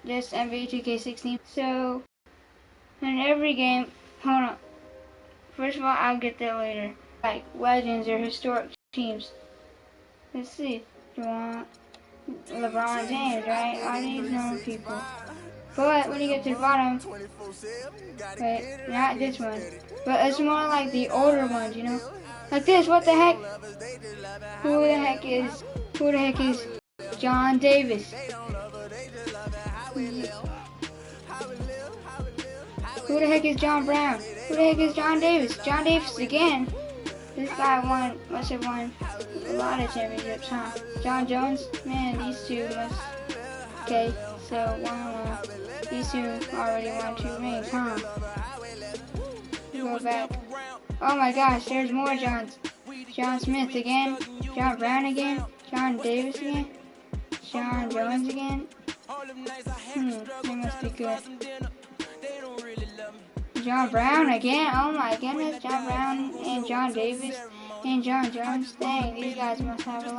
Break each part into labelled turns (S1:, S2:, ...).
S1: just NBA2k16. So, in every game, hold on. First of all, I'll get that later. Like legends or historic teams. Let's see. You want LeBron James, right? All these known people. But when you get to the bottom, wait, not this one. But it's more like the older ones, you know? Like this, what the heck? Who the heck is John Davis? Who the heck is John Brown? Who the heck is John Davis? John Davis again. This guy must have won a lot of championships, huh? John Jones? Man, these two must... Okay, so wow, these two already won 2 rings, huh? Go back. Oh my gosh, there's more Johns. John Smith again. John Brown again. John Davis again. John Jones again. They must be good. John Brown again. Oh my goodness, John Brown and John Davis and John Jones. Dang, these guys must have a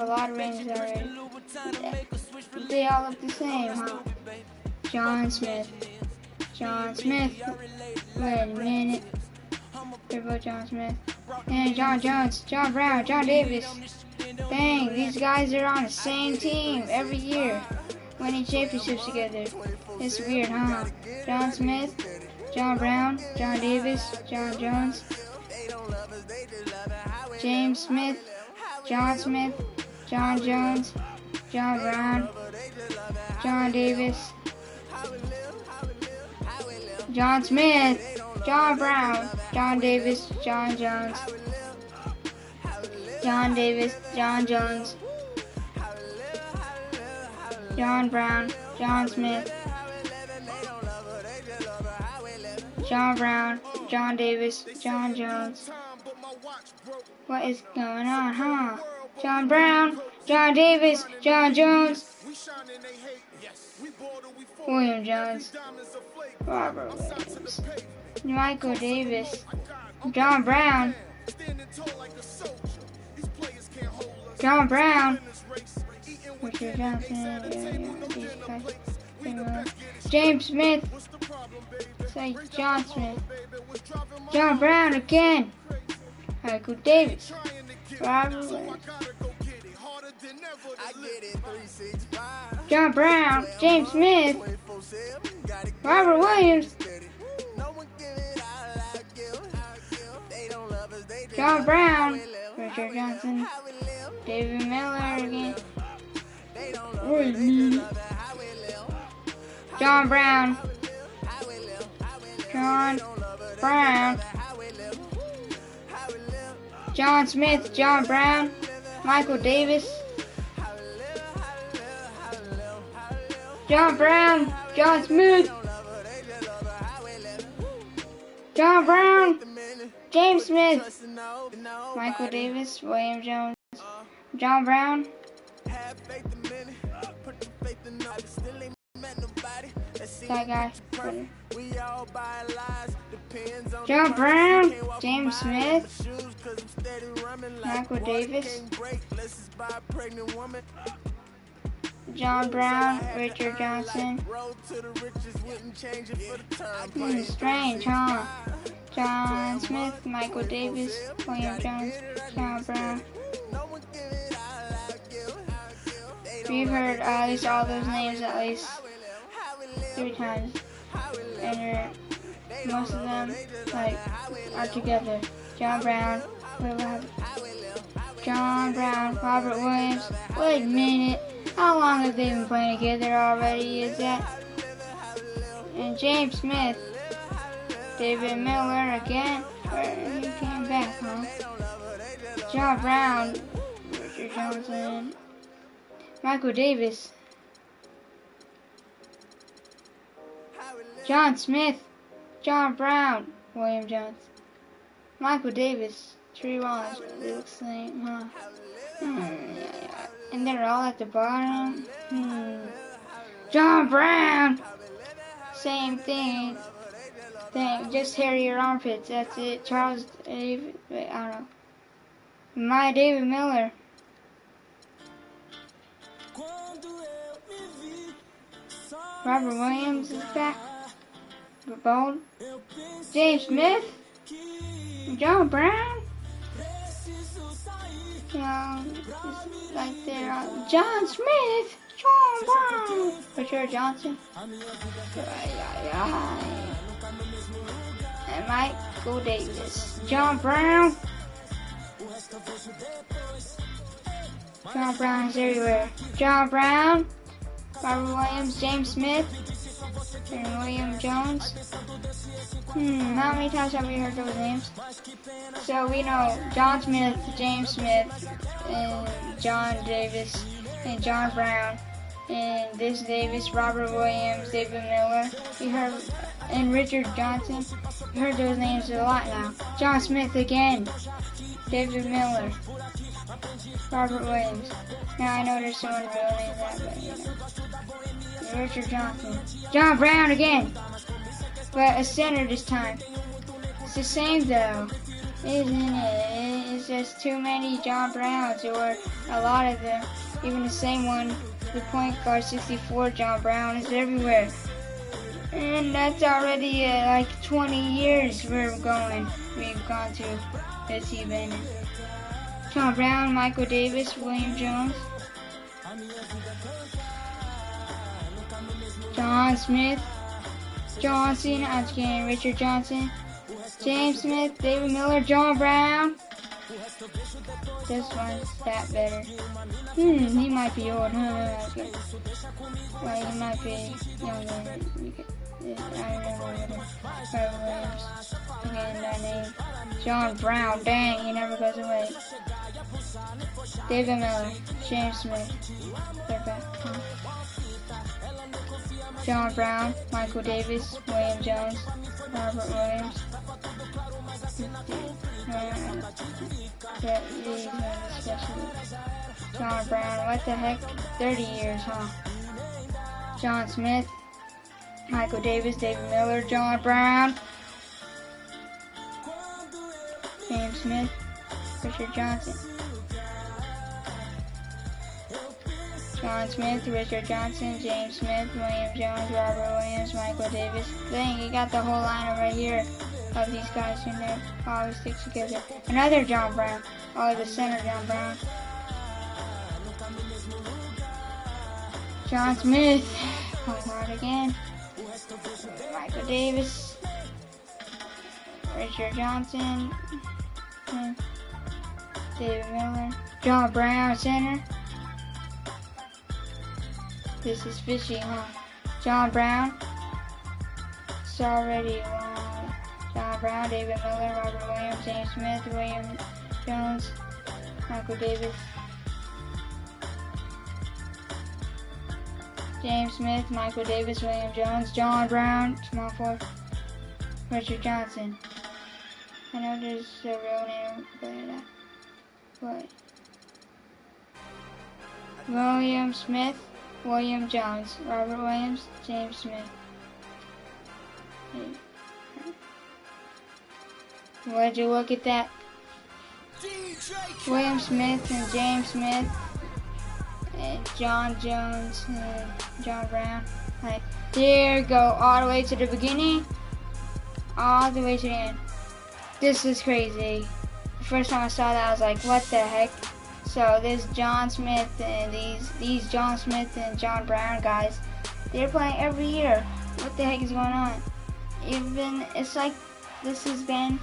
S1: lot of rings already. They all look the same, huh? John Smith. John Smith. Wait a minute. They're both John Smith. And John Jones, John Brown, John Davis. Dang, these guys are on the same team every year, winning championships together. It's weird, huh? John Smith, John Brown, John Davis, John Jones, James Smith, John Smith, John Jones, John Brown, John Davis, John Smith, John Brown, John Davis, John Jones, John Davis, John Jones, John Brown, John Smith, John Brown, John Davis, John Jones. What is going on, huh? John Brown, John Davis, John Jones, William Jones, Robert Williams, Michael Davis, John Brown, John Brown, Richard Johnson, these guys, James Smith, say John Smith, John Brown again, Michael Davis, Robert Williams, John Brown, James Smith, Robert Williams, John Brown, Richard Johnson, David Miller again, John Brown, John Brown, John Smith, John Brown, Michael Davis, John Brown, John Smith, John Brown, James Smith, Michael Davis, William Jones, John Brown, that guy, John Brown, James Smith, Michael Davis, John Brown, Richard Johnson. Strange, huh? John Smith, Michael Davis, William Jones, John Brown. We've heard at least all those names at least 3 times, and most of them are together. John Brown, John Brown, Robert Williams. Wait a minute, how long have they been playing together already? Is that? And James Smith, David Miller again. He came back, huh? John Brown, Richard Johnson, Michael Davis, John Smith, John Brown, William Jones, Michael Davis, Tree Rollins. It looks the same, huh? Yeah. And they're all at the bottom. John Brown, same thing. Just hairier armpits. That's it. Charles David. Wait, I don't know. David Miller. Robert Williams is back. Bald. James Smith. John Brown. It's like they're John Smith. John Brown. Richard Johnson. And Michael Davis. John Brown. John Brown is everywhere. John Brown, Robert Williams, James Smith, and William Jones. How many times have we heard those names? So we know John Smith, James Smith, and John Davis, and John Brown, and this Davis, Robert Williams, David Miller. We heard, and Richard Johnson. We heard those names a lot now. John Smith again, David Miller, Robert Williams. Now I know there's someone real named that, but you know. Richard Johnson. John Brown again, but a center this time. It's the same though, isn't it? It's just too many John Browns, or a lot of them. Even the same one, the point guard 64, John Brown, is everywhere. And that's already like 20 years we've gone to this event. John Brown, Michael Davis, William Jones, John Smith, Johnson, I'm just kidding, Richard Johnson, James Smith, David Miller, John Brown. This one's that better. He might be old, huh? Well, he might be younger. I remember Williams. Again, that name. John Brown, dang, he never goes away. David Miller, James Smith. They're back. John Brown, Michael Davis, William Jones, Robert Williams. John Brown, what the heck? 30 years, huh? John Smith, Michael Davis, David Miller, John Brown, James Smith, Richard Johnson. John Smith, Richard Johnson, James Smith, William Jones, Robert Williams, Michael Davis. Dang, you got the whole lineup right here of these guys in there. Always stick together. Another John Brown. Oh, the center John Brown. John Smith. Going hard again. Michael Davis. Richard Johnson. David Miller. John Brown, center. This is fishy, huh? John Brown. It's already long. John Brown, David Miller, Robert Williams, James Smith, William Jones, Michael Davis. James Smith, Michael Davis, William Jones, John Brown, small forward, Richard Johnson. I know there's a real name, but William Smith, William Jones, Robert Williams, James Smith. Would you look at that? William Smith and James Smith and John Jones and John Brown. Like, there go all the way to the beginning, all the way to the end. This is crazy. The first time I saw that, I was like, what the heck? So there's John Smith and these John Smith and John Brown guys. They're playing every year. What the heck is going on? It's like it's been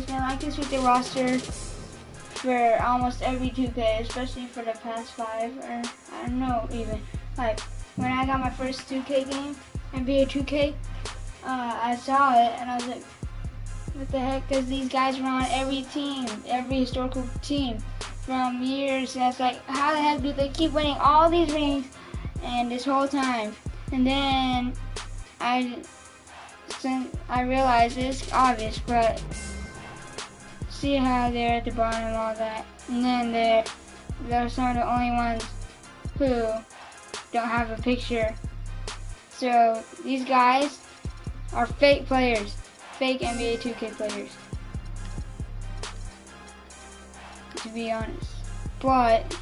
S1: like this with the roster for almost every 2K, especially for the past 5, or I don't know even. Like when I got my first 2K game, NBA2k, I saw it and I was like, what the heck? Because these guys were on every team, every historical team from years. And it's like, how the heck do they keep winning all these rings and this whole time? And then I realized it's obvious, but see how they're at the bottom and all that. And then they're some of the only ones who don't have a picture. So these guys are fake players, fake NBA 2K players, to be honest. But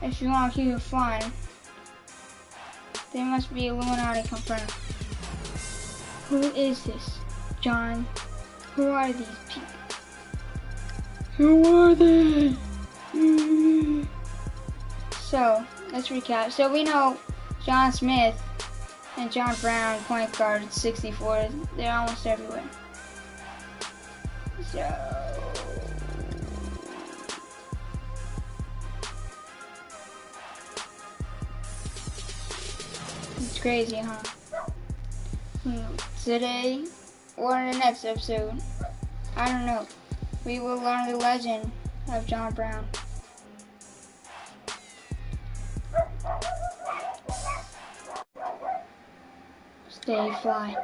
S1: if you want to keep it fun, They must be Illuminati confirmed. Who is this? John? Who are these people? Who are they? So, let's recap. So we know John Smith and John Brown, point guard, 64. They're almost everywhere. So, it's crazy, huh? Today, or in the next episode, I don't know. We will learn the legend of John Brown. Stay fly.